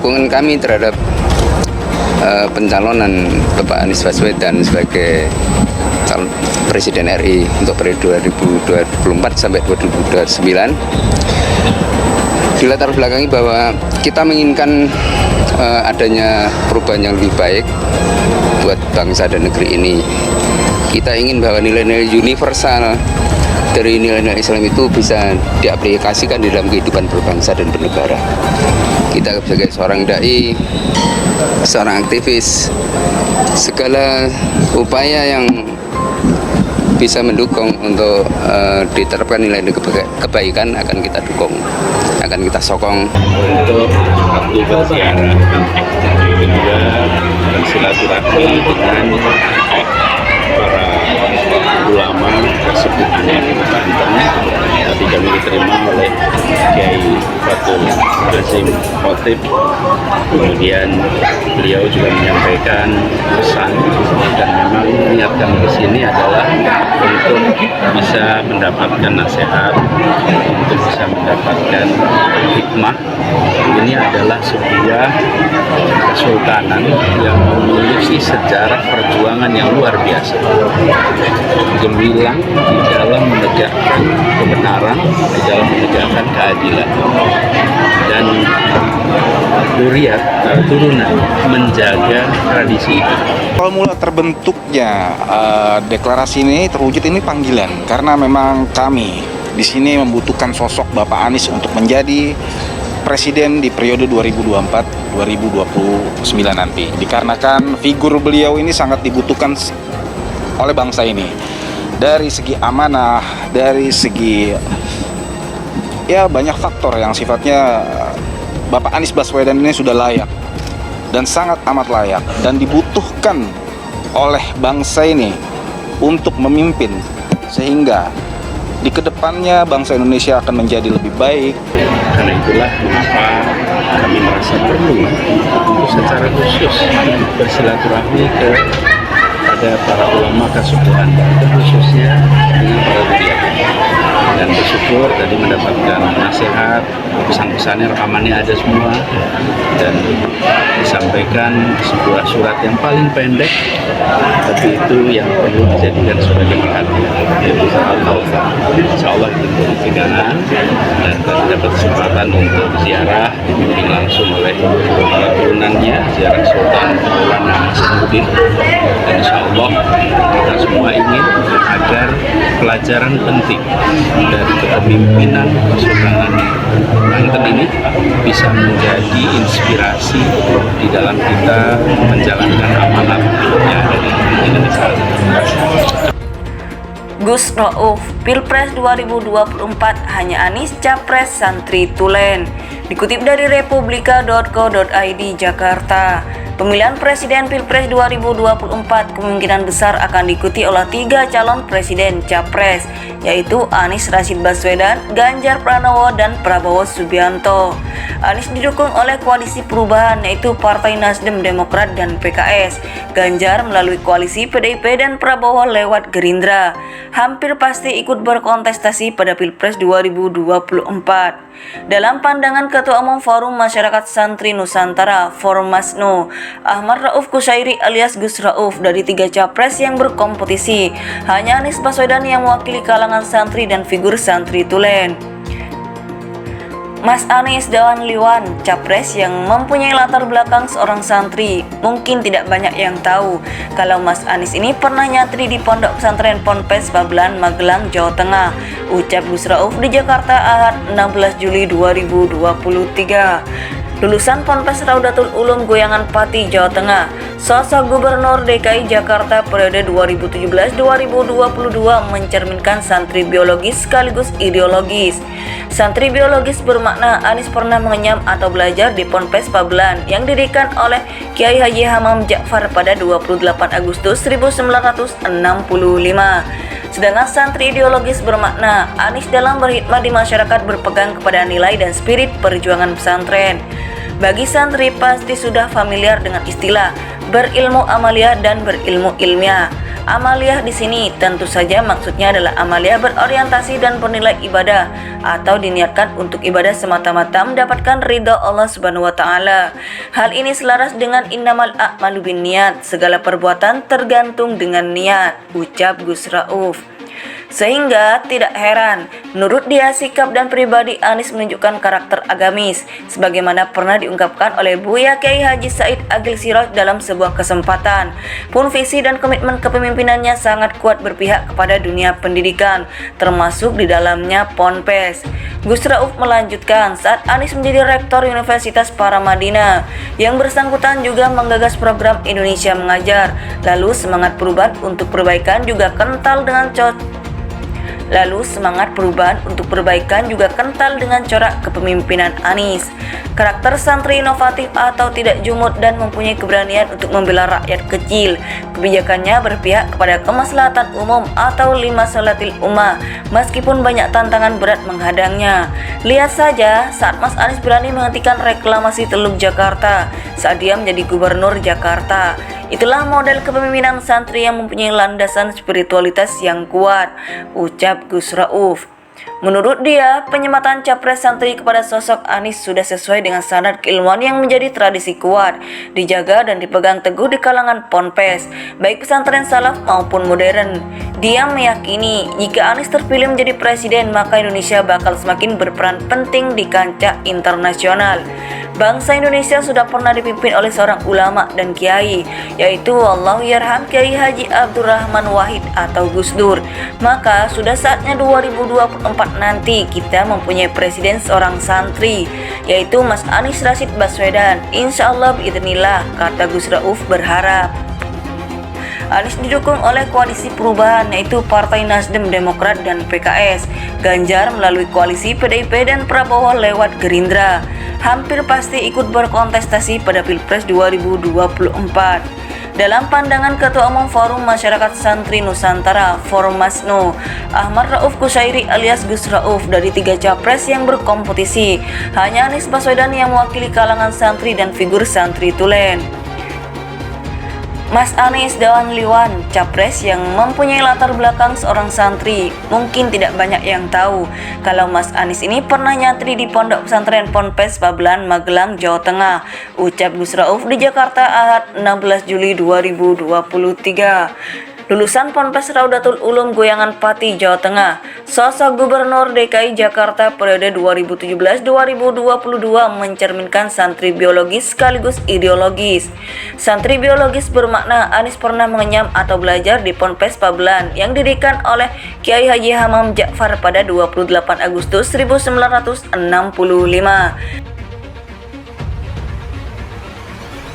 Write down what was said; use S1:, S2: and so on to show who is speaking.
S1: dukungan kami terhadap pencalonan Bapak Anies Baswedan sebagai calon Presiden RI untuk periode 2024 sampai 2029 dilatar belakangi bahwa kita menginginkan adanya perubahan yang lebih baik buat bangsa dan negeri ini. Kita ingin bahwa nilai-nilai universal dari nilai-nilai Islam itu bisa diaplikasikan di dalam kehidupan berbangsa dan bernegara. Kita sebagai seorang dai, seorang aktivis, segala upaya yang bisa mendukung untuk diterapkan nilai-nilai kebaikan akan kita dukung, akan kita sokong.
S2: Untuk waktu berziarah kedua bersilaturahmi dengan para ulama Persekutuan Banten. Tadi kami diterima oleh Kiai Fatul Qasim Khotib. Kemudian beliau juga menyampaikan pesan dan memang niat kami ke sini adalah untuk bisa mendapatkan nasihat, untuk bisa mendapatkan hikmah. Ini adalah sebuah kesultanan yang memiliki sejarah perjuangan yang luar biasa, gemilang di dalam menegakkan kebenaran, di dalam menegakkan keadilan, dan turunan menjaga tradisi itu.
S3: Kalau mulai terbentuknya deklarasi ini terwujud ini panggilan, karena memang kami di sini membutuhkan sosok Bapak Anies untuk menjadi presiden di periode 2024-2029 nanti. Dikarenakan figur beliau ini sangat dibutuhkan oleh bangsa ini. Dari segi amanah, dari segi ya banyak faktor yang sifatnya Bapak Anies Baswedan ini sudah layak dan sangat amat layak dan dibutuhkan oleh bangsa ini untuk memimpin, sehingga di kedepannya bangsa Indonesia akan menjadi lebih baik.
S2: Karena itulah mengapa kami merasa perlu untuk secara khusus bersilaturahmi kepada para ulama Kesubuhan, khususnya dengan para ulama, dan bersyukur tadi mendapatkan nasihat, pesan-pesannya, rekamannya ada semua, dan disampaikan sebuah surat yang paling pendek, tapi itu yang perlu dijadikan sebagai perhatian, yaitu insya Allah itu pegangan, dan dapat kesempatan untuk ziarah dibimbing langsung oleh para turunannya, ziarah Sultan Maulana Hasanuddin, dan insya Allah kita semua ingin agar pelajaran penting dari kepemimpinan Kesultanan Banten ini bisa menjadi inspirasi di dalam kita menjalankan amanat yang ada di Indonesia.
S4: Gus Rauf, Pilpres 2024 hanya Anies Capres Santri Tulen. Dikutip dari republika.co.id Jakarta, pemilihan presiden Pilpres 2024 kemungkinan besar akan diikuti oleh 3 calon presiden Capres, yaitu Anies Rashid Baswedan, Ganjar Pranowo, dan Prabowo Subianto. Anies didukung oleh koalisi perubahan, yaitu Partai Nasdem, Demokrat, dan PKS. Ganjar melalui koalisi PDIP dan Prabowo lewat Gerindra. Hampir pasti ikut berkontestasi pada Pilpres 2024. Dalam pandangan Ketua Umum Forum Masyarakat Santri Nusantara Formasno, Ahmad Rauf Kushairi alias Gus Rauf, dari 3 capres yang berkompetisi, hanya Anies Baswedan yang mewakili kalangan santri dan figur santri Tulen. Mas Anies Dawan Liwan, capres yang mempunyai latar belakang seorang santri. Mungkin tidak banyak yang tahu kalau Mas Anies ini pernah nyantri di Pondok Pesantren Ponpes Babelan, Magelang, Jawa Tengah. Ucap Gus Rauf di Jakarta Ahad 16 Juli 2023. Lulusan Ponpes Raudatul Ulum Goyangan Pati, Jawa Tengah, sosok Gubernur DKI Jakarta periode 2017-2022 mencerminkan santri biologis sekaligus ideologis. Santri biologis bermakna Anies pernah mengenyam atau belajar di Ponpes Babelan yang didirikan oleh Kiai Haji Hamam Ja'far pada 28 Agustus 1965. Sedangkan santri ideologis bermakna Anies dalam berkhidmat di masyarakat berpegang kepada nilai dan spirit perjuangan pesantren. Bagi santri pasti sudah familiar dengan istilah berilmu amalia dan berilmu ilmiah. Amaliyah di sini tentu saja maksudnya adalah amaliyah berorientasi dan bernilai ibadah atau diniatkan untuk ibadah semata-mata mendapatkan ridha Allah Subhanahu wa taala. Hal ini selaras dengan innamal a'malu binniyat, segala perbuatan tergantung dengan niat, ucap Gus Rauf. Sehingga tidak heran, menurut dia sikap dan pribadi Anies menunjukkan karakter agamis, sebagaimana pernah diungkapkan oleh Buya Kiai Haji Said Agil Siraj dalam sebuah kesempatan. Pun visi dan komitmen kepemimpinannya sangat kuat berpihak kepada dunia pendidikan, termasuk di dalamnya Ponpes. Gus Rauf melanjutkan, saat Anies menjadi rektor Universitas Paramadina, yang bersangkutan juga menggagas program Indonesia Mengajar, lalu semangat perubahan untuk perbaikan juga kental dengan corak kepemimpinan Anies. Karakter santri inovatif atau tidak jumud dan mempunyai keberanian untuk membela rakyat kecil. Kebijakannya berpihak kepada kemaslahatan umum atau limaslahatil ummah, meskipun banyak tantangan berat menghadangnya. Lihat saja saat Mas Anies berani menghentikan reklamasi Teluk Jakarta saat dia menjadi gubernur Jakarta. Itulah model kepemimpinan santri yang mempunyai landasan spiritualitas yang kuat, ucap Gus Rauf. Menurut dia, penyematan capres santri kepada sosok Anies sudah sesuai dengan standar keilmuan yang menjadi tradisi kuat, dijaga dan dipegang teguh di kalangan Ponpes, baik pesantren salaf maupun modern. Dia meyakini jika Anies terpilih menjadi presiden, maka Indonesia bakal semakin berperan penting di kancah internasional. Bangsa Indonesia sudah pernah dipimpin oleh seorang ulama dan kiai, yaitu Allahyarham Kiai Haji Abdurrahman Wahid atau Gus Dur. Maka sudah saatnya 2024 nanti kita mempunyai presiden seorang santri, yaitu Mas Anies Rashid Baswedan. Insyaallah biidznillah, kata Gus Rauf berharap. Anies didukung oleh koalisi perubahan, yaitu Partai Nasdem, Demokrat, dan PKS. Ganjar melalui koalisi PDIP dan Prabowo lewat Gerindra. Hampir pasti ikut berkontestasi pada Pilpres 2024. Dalam pandangan Ketua Umum Forum Masyarakat Santri Nusantara, Formasno, Ahmad Rauf Kushairi alias Gus Rauf, dari 3 capres yang berkompetisi, hanya Anies Baswedan yang mewakili kalangan santri dan figur santri tulen. Mas Anies Dawan Liwan, capres yang mempunyai latar belakang seorang santri. Mungkin tidak banyak yang tahu kalau Mas Anies ini pernah nyantri di Pondok Pesantren Ponpes Pabelan, Magelang, Jawa Tengah, ucap Gus Rauf di Jakarta Ahad 16 Juli 2023. Lulusan Ponpes Raudatul Ulum Goyangan Pati, Jawa Tengah, sosok Gubernur DKI Jakarta periode 2017-2022 mencerminkan santri biologis sekaligus ideologis. Santri biologis bermakna Anies pernah mengenyam atau belajar di Ponpes Pabelan yang didirikan oleh Kiai Haji Hamam Ja'far pada 28 Agustus 1965.